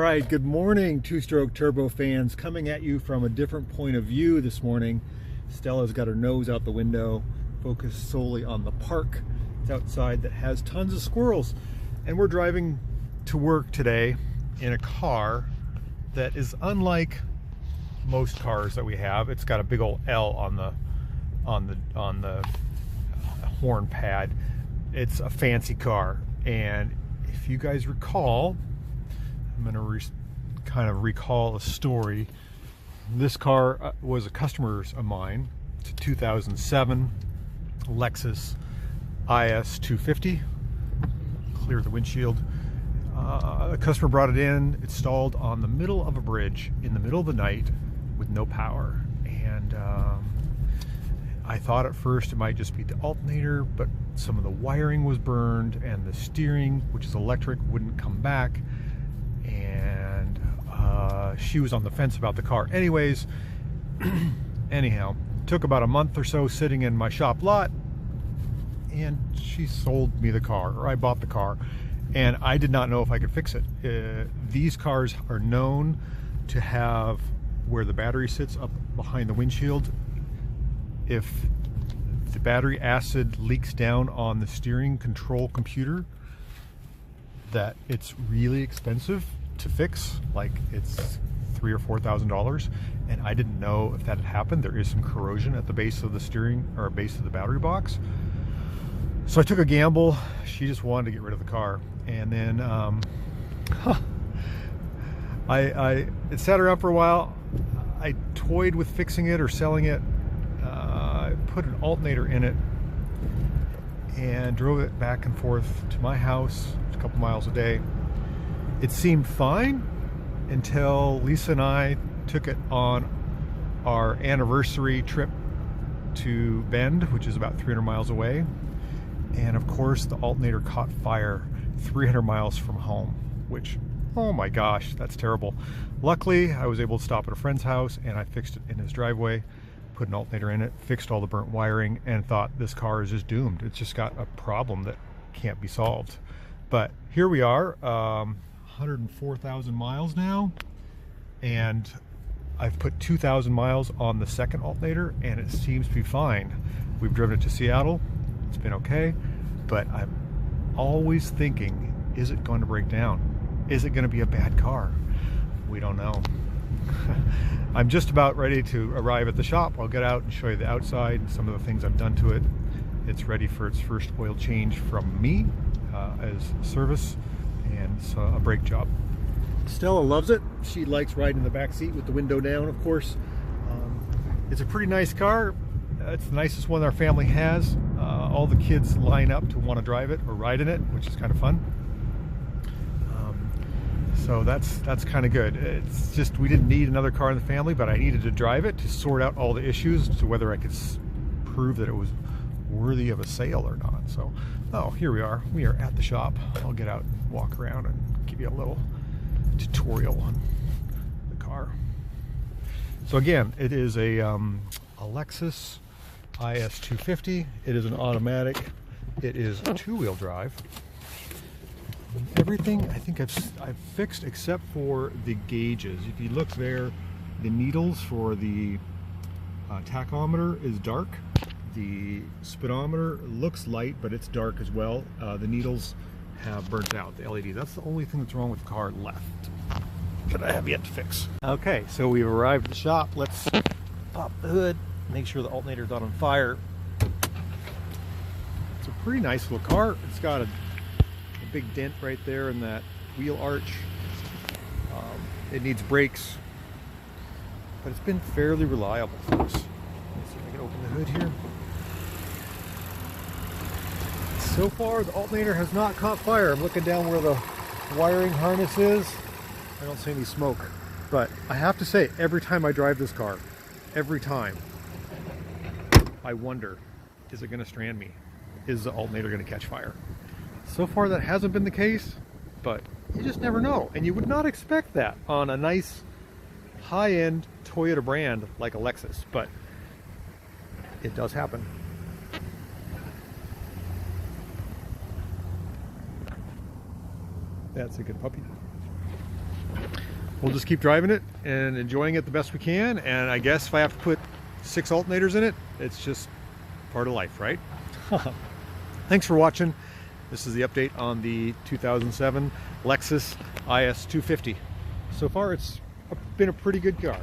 right, good morning, two-stroke turbo fans. Coming at you from a different point of view this morning. Stella's got her nose out the window, focused solely on the park. It's outside that has tons of squirrels. And we're driving to work today in a car that is unlike most cars that we have. It's got a big old L on the horn pad. It's a fancy car, and if you guys recall, I'm going to kind of recall a story. This car was a customer's of mine. It's a 2007 Lexus IS 250. Clear the windshield. The customer brought it in. It's stalled on the middle of a bridge in the middle of the night with no power. And I thought at first it might just be the alternator, but some of the wiring was burned and the steering, which is electric, wouldn't come back. And she was on the fence about the car. Anyways, anyhow, took about a month or so sitting in my shop lot, and she sold me the car, or I bought the car, and I did not know if I could fix it. These cars are known to have where the battery sits up behind the windshield. If the battery acid leaks down on the steering control computer, that it's really expensive to fix, like it's $3,000 or $4,000, and I didn't know if that had happened. There is some corrosion at the base of the steering, or base of the battery box. So I took a gamble. She just wanted to get rid of the car, and then it sat around for a while. I toyed with fixing it or selling it. I put an alternator in it and drove it back and forth to my house, a couple miles a day. It seemed fine until Lisa and I took it on our anniversary trip to Bend, which is about 300 miles away. And of course, the alternator caught fire 300 miles from home, which, oh my gosh, that's terrible. Luckily, I was able to stop at a friend's house, and I fixed it in his driveway, put an alternator in it, fixed all the burnt wiring, and thought this car is just doomed. It's just got a problem that can't be solved. But here we are, 104,000 miles now, and I've put 2,000 miles on the second alternator, and it seems to be fine. We've driven it to Seattle. It's been okay, but I'm always thinking, is it going to break down? Is it going to be a bad car? We don't know. I'm just about ready to arrive at the shop. I'll get out and show you the outside and some of the things I've done to it. It's ready for its first oil change from me as service, and it's a brake job. Stella loves it. She likes riding in the back seat with the window down, of course. It's a pretty nice car. It's the nicest one our family has. All the kids line up to want to drive it or ride in it, which is kind of fun. So that's kind of good. It's just, we didn't need another car in the family, but I needed to drive it to sort out all the issues to whether I could prove that it was worthy of a sale or not. So, oh, here we are. We are at the shop. I'll get out and walk around and give you a little tutorial on the car. So again, it is a Lexus IS 250. It is an automatic. It is two-wheel drive. Everything I think I've fixed except for the gauges. If you look there, the needles for the tachometer is dark. The speedometer looks light, but it's dark as well. The needles have burnt out, the LED. That's the only thing that's wrong with the car left that I have yet to fix. Okay, so we've arrived at the shop. Let's pop the hood, make sure the alternator's not on fire. It's a pretty nice little car. It's got a big dent right there in that wheel arch. It needs brakes, but it's been fairly reliable for us. Let's see if I can open the hood here. So far, the alternator has not caught fire. I'm looking down where the wiring harness is. I don't see any smoke, but I have to say, every time I drive this car, every time, I wonder, is it going to strand me? Is the alternator going to catch fire? So far that hasn't been the case, but you just never know. And you would not expect that on a nice high-end Toyota brand like a Lexus, but it does happen. That's a good puppy. we'll just keep driving it and enjoying it the best we can. And I guess if I have to put 6 alternators in it, it's just part of life, right? Thanks for watching. This is the update on the 2007 Lexus IS 250. So far, it's been a pretty good car.